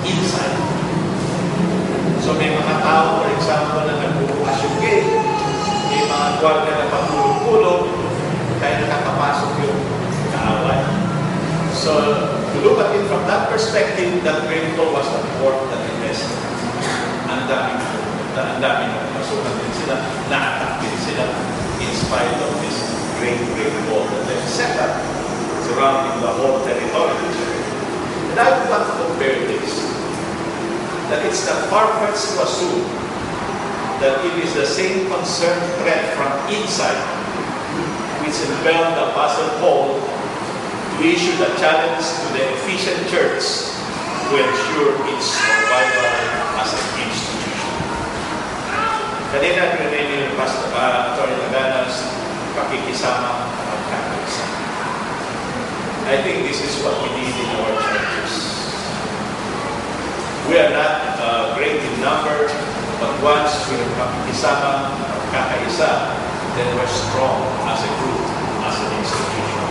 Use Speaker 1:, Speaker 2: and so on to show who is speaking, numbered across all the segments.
Speaker 1: inside. So may mga tao, for example, na nagbubukas yung gate, may mga gwardiya na pagpulong-pulong, kaya nakakapasok yung kaaway. So, to look at it from that perspective, that rainfall was the port that invested. Ang daming pasukan din sila, na-attack din sila, in spite of this great rainfall that they've set up surrounding the whole territory. And I would want to compare this, that it's the far-fetched to assume that it is the same concerned threat from inside which impelled the Apostle Paul to issue the challenge to the Ephesian church to ensure its survival as an institution. Kanina, pinanay ni Pastor Atty. Laganas, pakikisama at kakisama. I think this is what we need in our churches. We are not great in number, but once we are pakikisama at kakaisa, then we're strong as a group, as an institution.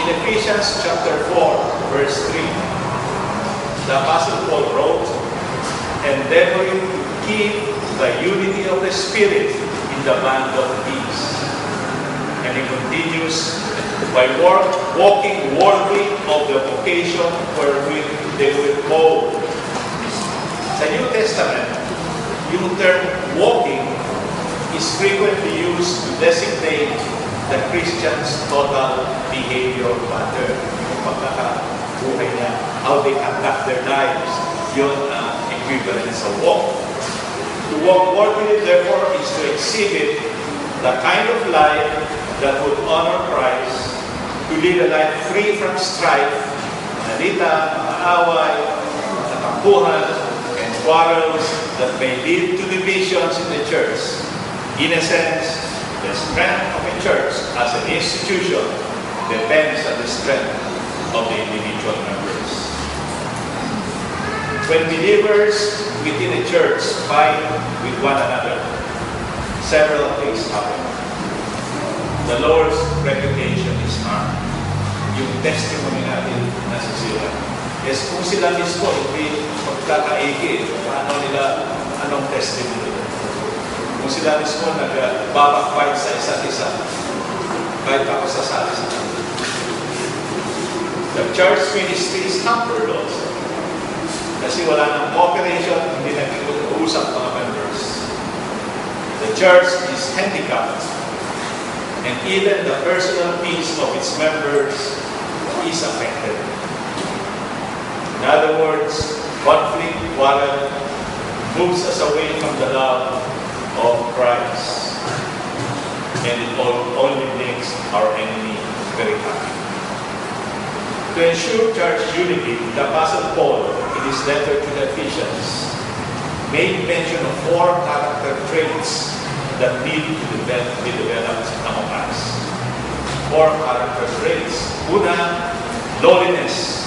Speaker 1: In Ephesians chapter 4, verse 3, the Apostle Paul wrote, endeavoring to keep the unity of the Spirit in the bond of peace. And he continues, by walking worthy of the vocation wherewith they were called. Sa New Testament, yung term walking is frequently used to designate the Christian's total behavior pattern. Yung pagkakabuhay niya, how they conduct their lives, yun ang equivalent sa walk. To walk worthily, therefore, is to exhibit the kind of life that would honor Christ, to lead a life free from strife, manalita, maaway, natampuhan, and quarrels that may lead to divisions in the church. In a sense, the strength of a church as an institution depends on the strength of the individual members. When believers within a church fight with one another, several things happen. The Lord's reputation is harmed. Yung testimony natin nasisira. Yes, kung sila mismo hindi magkakaigi, anong testimony? Kung sila mismo nagbabakbite sa isa't isa, kahit ako sasali sa kanila. The church ministry is hampered also. Kasi wala nang cooperation, hindi nag-uusap mga members. The church is handicapped, and even the personal peace of its members is affected. In other words, conflict, quarrel, moves us away from the love of Christ, and it only makes our enemy very happy. To ensure church unity, the Apostle Paul, in his letter to the Ephesians, made mention of 4 character traits that need to be developed among us. 4 character traits. Una, lowliness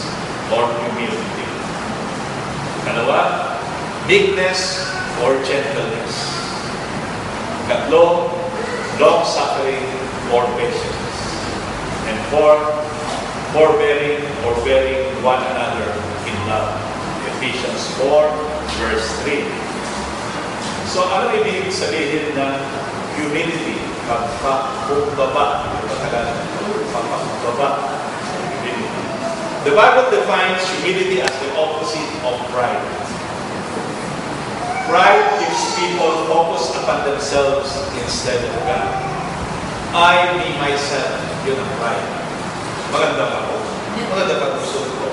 Speaker 1: or humility. Kalawa, meekness or gentleness. Katlo, long-suffering or patience. And 4, forbearing or bearing one another in love. Ephesians 4, verse 3. So, ano ibig sabihin ng humility? Pagpakumbaba. The Bible defines humility as the opposite of pride. Pride keeps people focused upon themselves instead of God. I, me, myself, yun ang pride. Maganda pa ako. Maganda pa gusto ko.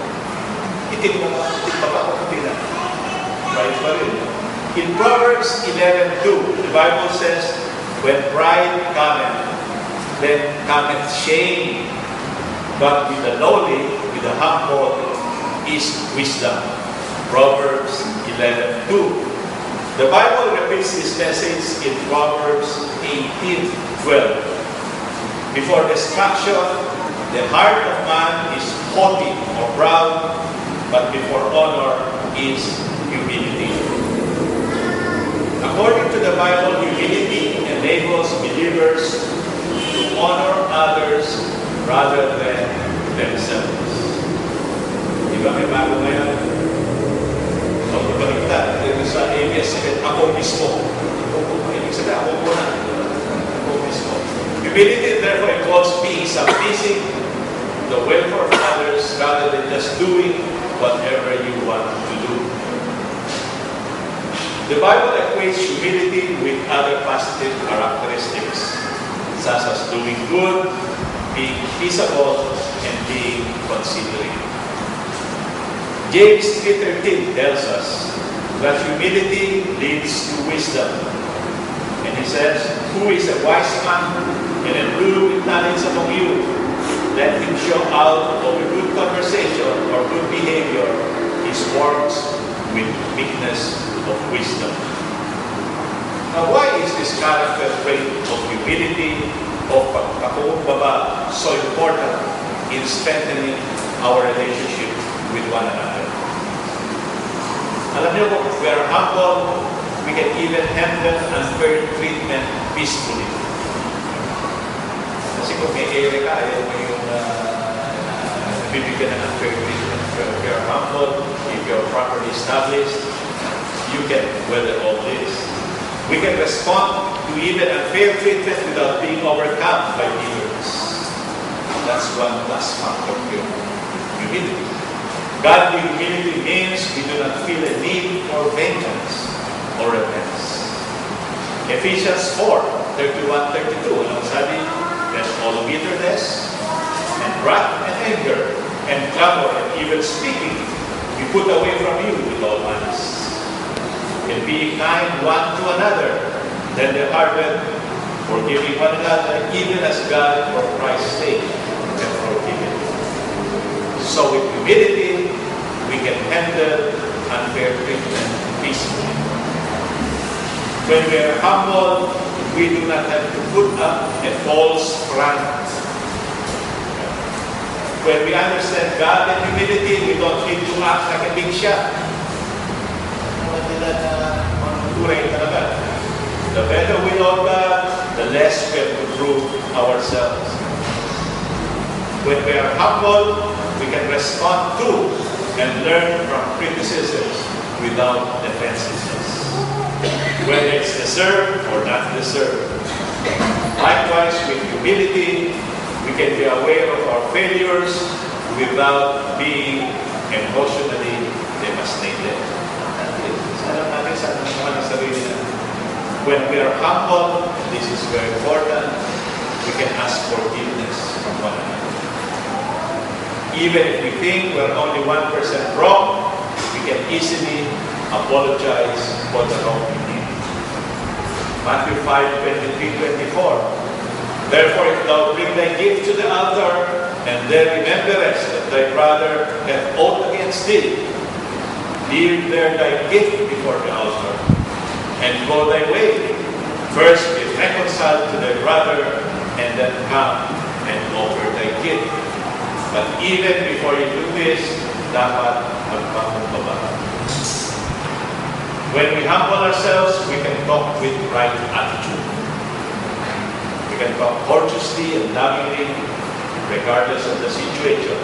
Speaker 1: Itim pa ako kapila. Pride pa rin. In Proverbs 11:2, the Bible says, when pride cometh, then cometh shame. But with the lowly, with the humble, is wisdom. Proverbs 11:2. The Bible repeats this message in Proverbs 18:12. Before destruction, the heart of man is haughty or proud, but before honor is humility. According to the Bible, humility enables believers to honor others rather than themselves. Di ba may bago ngayon? Testament, ako mismo. Ibig sabihin, ako muna. Ako mismo. Humility, therefore, involves being submissive to the welfare of others rather than just doing whatever you want to do. The Bible equates humility with other positive characteristics, such as doing good, being peaceable, and being considerate. James 3:13 tells us that humility leads to wisdom. And he says, "Who is a wise man and endued with knowledge among you? Let him show out of a good conversation or good behavior his works with meekness of wisdom." Now, why is this character trait of humility, of pagkakumbaba, so important in strengthening our relationship with one another? Alam niyo, if we are humble, we can even handle unfair treatment peacefully. Kasi kung may ere ka, ayaw mo yung bibigyan ng unfair treatment. If you are humble, if you are properly established, you can weather all this. We can respond to even unfair treatment without being overcome by bitterness. That's one plus factor of humility. Godly humility means we do not feel a need for vengeance or repentance. Ephesians 4:31-32. Anong sabi? Let all bitterness and wrath and anger and clamor and evil speaking be put away from you with all malice. And be kind one to another, tender-hearted, forgiving one another, even as God for Christ's sake has forgiven. So with humility, we can handle unfair treatment peacefully. When we are humble, we do not have to put up a false front. When we understand God and humility, we don't need to act like a big shot. The better we know God, the less we have to prove ourselves. When we are humble, we can respond to and learn from criticisms without defensiveness, whether it's deserved or not deserved. Likewise, with humility, we can be aware of our failures without being emotionally devastated. When we are humble, this is very important, we can ask forgiveness from one another. Even if we think we're only 1% wrong, we can easily apologize for the wrong we did. Matthew 5:23-24. Therefore, if thou bring thy gift to the altar, and there rememberest that thy brother hath ought against thee, leave there thy gift before the altar, and go thy way. First be reconciled to thy brother, and then come and offer thy gift. But even before you do this, dapat magpakumbaba. When we humble ourselves, we can talk with right attitude. We can talk courteously and lovingly, regardless of the situation,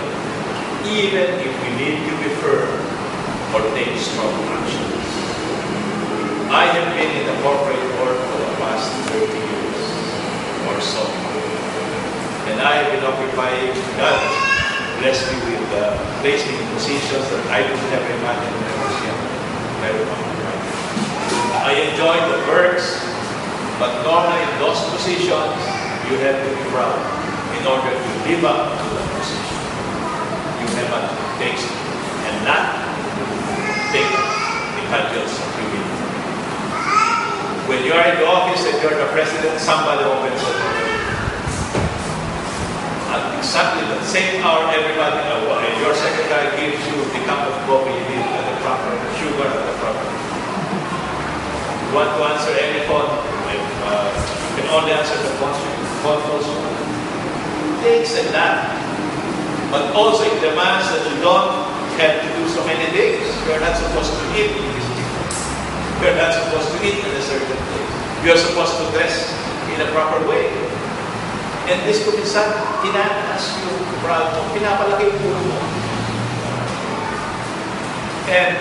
Speaker 1: even if we need to be firm or take strong action. I have been in the corporate world for the past 30 years or so. And I have been occupying, God blessed me with, placed me in positions that I would never imagine when I was young. Very occupied. I enjoyed the perks, but normally in those positions, you have to be proud in order to live up to the position. You have to taste and not take the cudgels of humility. When you are in the office and you're the president, somebody opens the door. At exactly the same hour, everybody, your secretary gives you the cup of coffee you need at the proper sugar at the proper. You want to answer any phone, you can only answer the phone calls. Things like that. But also it demands that you don't have to do so many things. You're not supposed to eat in this place. You're not supposed to eat in a certain place. You're supposed to dress in a proper way. And this kung minsan, tinataas yung proud mo, pinapalaki yung puno mo. And